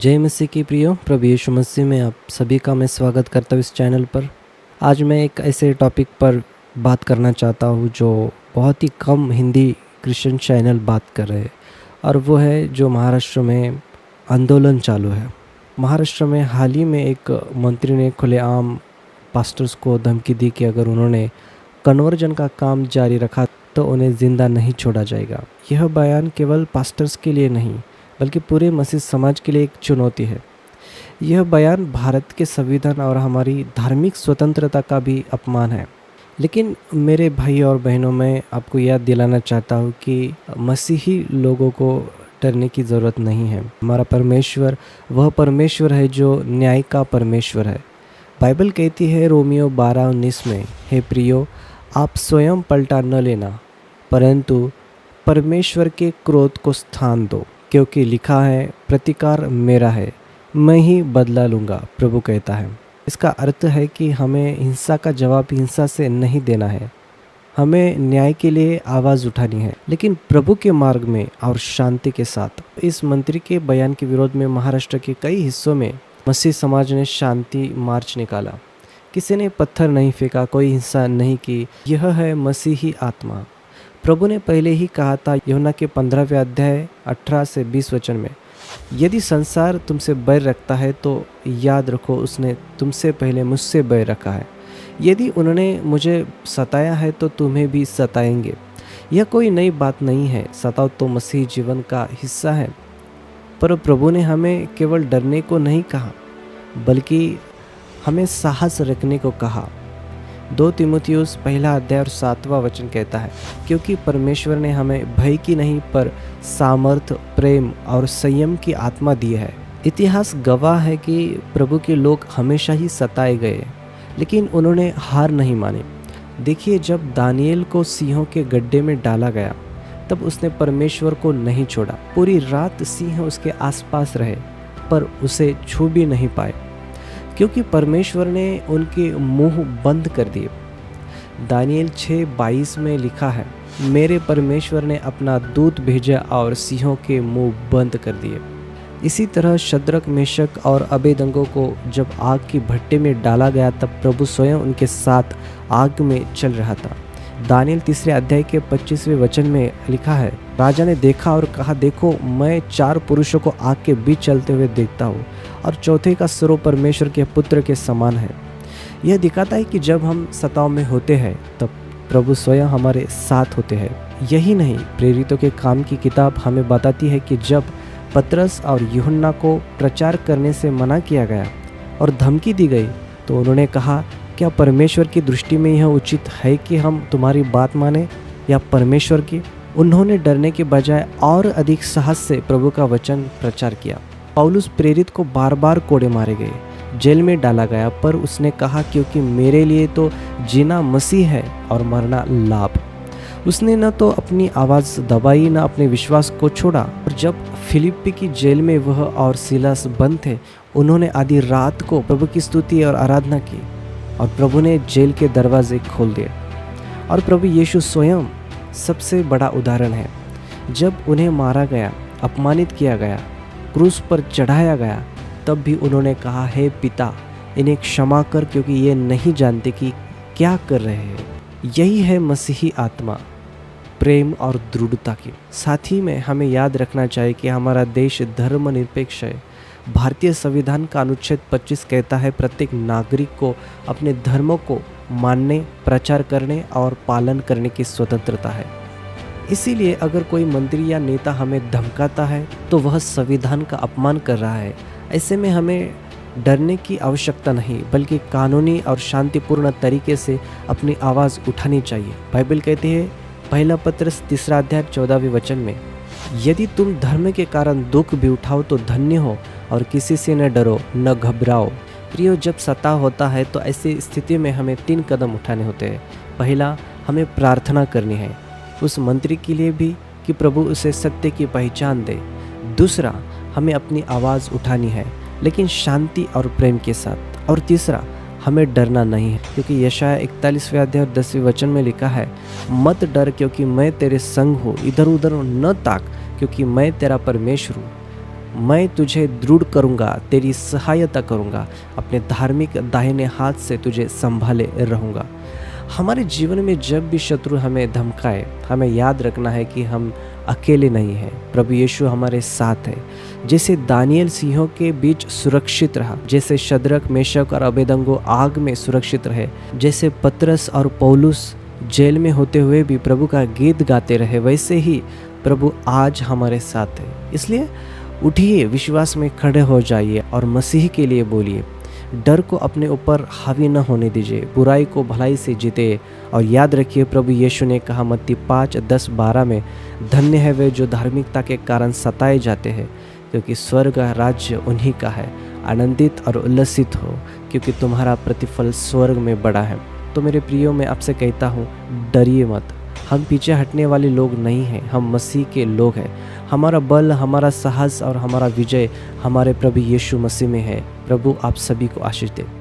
जय मसीह की प्रियो, प्रभु यीशु मसीह में आप सभी का मैं स्वागत करता हूँ इस चैनल पर। आज मैं एक ऐसे टॉपिक पर बात करना चाहता हूँ जो बहुत ही कम हिंदी क्रिश्चियन चैनल बात कर रहे हैं, और वो है जो महाराष्ट्र में आंदोलन चालू है। महाराष्ट्र में हाल ही में एक मंत्री ने खुलेआम पास्टर्स को धमकी दी कि अगर उन्होंने कन्वर्जन का काम जारी रखा तो उन्हें ज़िंदा नहीं छोड़ा जाएगा। यह बयान केवल पास्टर्स के लिए नहीं बल्कि पूरे मसीह समाज के लिए एक चुनौती है। यह बयान भारत के संविधान और हमारी धार्मिक स्वतंत्रता का भी अपमान है। लेकिन मेरे भाई और बहनों, मैं आपको याद दिलाना चाहता हूँ कि मसीही लोगों को डरने की ज़रूरत नहीं है। हमारा परमेश्वर वह परमेश्वर है जो न्याय का परमेश्वर है। बाइबल कहती है रोमियो 12:19 में, हे प्रियो, आप स्वयं पलटा न लेना, परंतु परमेश्वर के क्रोध को स्थान दो, क्योंकि लिखा है, प्रतिकार मेरा है, मैं ही बदला लूँगा, प्रभु कहता है। इसका अर्थ है कि हमें हिंसा का जवाब हिंसा से नहीं देना है, हमें न्याय के लिए आवाज़ उठानी है, लेकिन प्रभु के मार्ग में और शांति के साथ। इस मंत्री के बयान के विरोध में महाराष्ट्र के कई हिस्सों में मसीह समाज ने शांति मार्च निकाला। किसी ने पत्थर नहीं फेंका, कोई हिंसा नहीं की। यह है मसीही आत्मा। प्रभु ने पहले ही कहा था यूहन्ना के 15वें अध्याय 18 से 20 वचन में, यदि संसार तुमसे बैर रखता है तो याद रखो उसने तुमसे पहले मुझसे बैर रखा है। यदि उन्होंने मुझे सताया है तो तुम्हें भी सताएंगे। यह कोई नई बात नहीं है, सताव तो मसीह जीवन का हिस्सा है। पर प्रभु ने हमें केवल डरने को नहीं कहा, बल्कि हमें साहस रखने को कहा। 2 तीमुथियुस 1 अध्याय और 7वां वचन कहता है, क्योंकि परमेश्वर ने हमें भय की नहीं पर सामर्थ, प्रेम और संयम की आत्मा दी है। इतिहास गवाह है कि प्रभु के लोग हमेशा ही सताए गए, लेकिन उन्होंने हार नहीं मानी। देखिए, जब दानिएल को सिंहों के गड्ढे में डाला गया तब उसने परमेश्वर को नहीं छोड़ा। पूरी रात सिंह उसके आसपास रहे पर उसे छू भी नहीं पाए, क्योंकि परमेश्वर ने उनके मुंह बंद कर दिए। दानिएल 6:22 में लिखा है, मेरे परमेश्वर ने अपना दूत भेजा और सिंहों के मुंह बंद कर दिए। इसी तरह शद्रक, मेशक और अबेदनगो को जब आग की भट्टे में डाला गया तब प्रभु स्वयं उनके साथ आग में चल रहा था। दानिएल 3 अध्याय के 25वें वचन में लिखा है, राजा ने देखा और कहा, देखो, मैं 4 पुरुषों को आग के बीच चलते हुए देखता हूँ, और चौथे का स्वरूप परमेश्वर के पुत्र के समान है। यह दिखाता है कि जब हम सताव में होते हैं तब प्रभु स्वयं हमारे साथ होते हैं। यही नहीं, प्रेरितों के काम की किताब हमें बताती है कि जब पतरस और यूहन्ना को प्रचार करने से मना किया गया और धमकी दी गई तो उन्होंने कहा, क्या परमेश्वर की दृष्टि में यह उचित है कि हम तुम्हारी बात माने या परमेश्वर की? उन्होंने डरने के बजाय और अधिक साहस से प्रभु का वचन प्रचार किया। पौलुस प्रेरित को बार बार कोड़े मारे गए, जेल में डाला गया, पर उसने कहा, क्योंकि मेरे लिए तो जीना मसीह है और मरना लाभ। उसने न तो अपनी आवाज़ दबाई न अपने विश्वास को छोड़ा। और जब फिलिप्पी की जेल में वह और सिलास बंद थे, उन्होंने आधी रात को प्रभु की स्तुति और आराधना की और प्रभु ने जेल के दरवाजे खोल दिए। और प्रभु यीशु स्वयं सबसे बड़ा उदाहरण है। जब उन्हें मारा गया, अपमानित किया गया, क्रूस पर चढ़ाया गया, तब भी उन्होंने कहा, हे पिता, इन्हें क्षमा कर, क्योंकि ये नहीं जानते कि क्या कर रहे हैं। यही है मसीही आत्मा, प्रेम और दृढ़ता की। साथ ही में हमें याद रखना चाहिए कि हमारा देश धर्मनिरपेक्ष है। भारतीय संविधान का अनुच्छेद 25 कहता है, प्रत्येक नागरिक को अपने धर्म को मानने, प्रचार करने और पालन करने की स्वतंत्रता है। इसीलिए अगर कोई मंत्री या नेता हमें धमकाता है तो वह संविधान का अपमान कर रहा है। ऐसे में हमें डरने की आवश्यकता नहीं, बल्कि कानूनी और शांतिपूर्ण तरीके से अपनी आवाज़ उठानी चाहिए। बाइबल कहती है, 1 पत्रस 3 अध्याय 14वें वचन में, यदि तुम धर्म के कारण दुख भी उठाओ तो धन्य हो, और किसी से न डरो न घबराओ। प्रियो, जब सताव होता है तो ऐसी स्थिति में हमें 3 कदम उठाने होते हैं। पहला, हमें प्रार्थना करनी है, उस मंत्री के लिए भी कि प्रभु उसे सत्य की पहचान दे। दूसरा, हमें अपनी आवाज़ उठानी है, लेकिन शांति और प्रेम के साथ। और तीसरा, हमें डरना नहीं है, क्योंकि यशाया 41वें अध्याय और 10वें वचन में लिखा है, मत डर, क्योंकि मैं तेरे संग हूँ, इधर उधर न ताक, क्योंकि मैं तेरा परमेश्वर हूँ। मैं तुझे दृढ़ करूँगा, तेरी सहायता करूँगा, अपने धार्मिक दाहिने हाथ से तुझे संभाले रहूँगा। हमारे जीवन में जब भी शत्रु हमें धमकाए, हमें याद रखना है कि हम अकेले नहीं हैं। प्रभु यीशु हमारे साथ है। जैसे दानियल सिंहों के बीच सुरक्षित रहा, जैसे शद्रक, मेशक और अबेदनगो आग में सुरक्षित रहे, जैसे पतरस और पौलुस जेल में होते हुए भी प्रभु का गीत गाते रहे, वैसे ही प्रभु आज हमारे साथ है। इसलिए उठिए, विश्वास में खड़े हो जाइए और मसीह के लिए बोलिए। डर को अपने ऊपर हावी न होने दीजिए, बुराई को भलाई से जीते। और याद रखिए, प्रभु यीशु ने कहा मत्ती 5:10-12 में, धन्य है वे जो धार्मिकता के कारण सताए जाते हैं, क्योंकि स्वर्ग का राज्य उन्हीं का है। आनंदित और उल्लसित हो, क्योंकि तुम्हारा प्रतिफल स्वर्ग में बड़ा है। तो मेरे प्रियो, मैं आपसे कहता हूँ, डरिए मत। हम पीछे हटने वाले लोग नहीं हैं, हम मसीह के लोग हैं। हमारा बल, हमारा साहस और हमारा विजय हमारे प्रभु यीशु मसीह में है। प्रभु आप सभी को आशीष दे।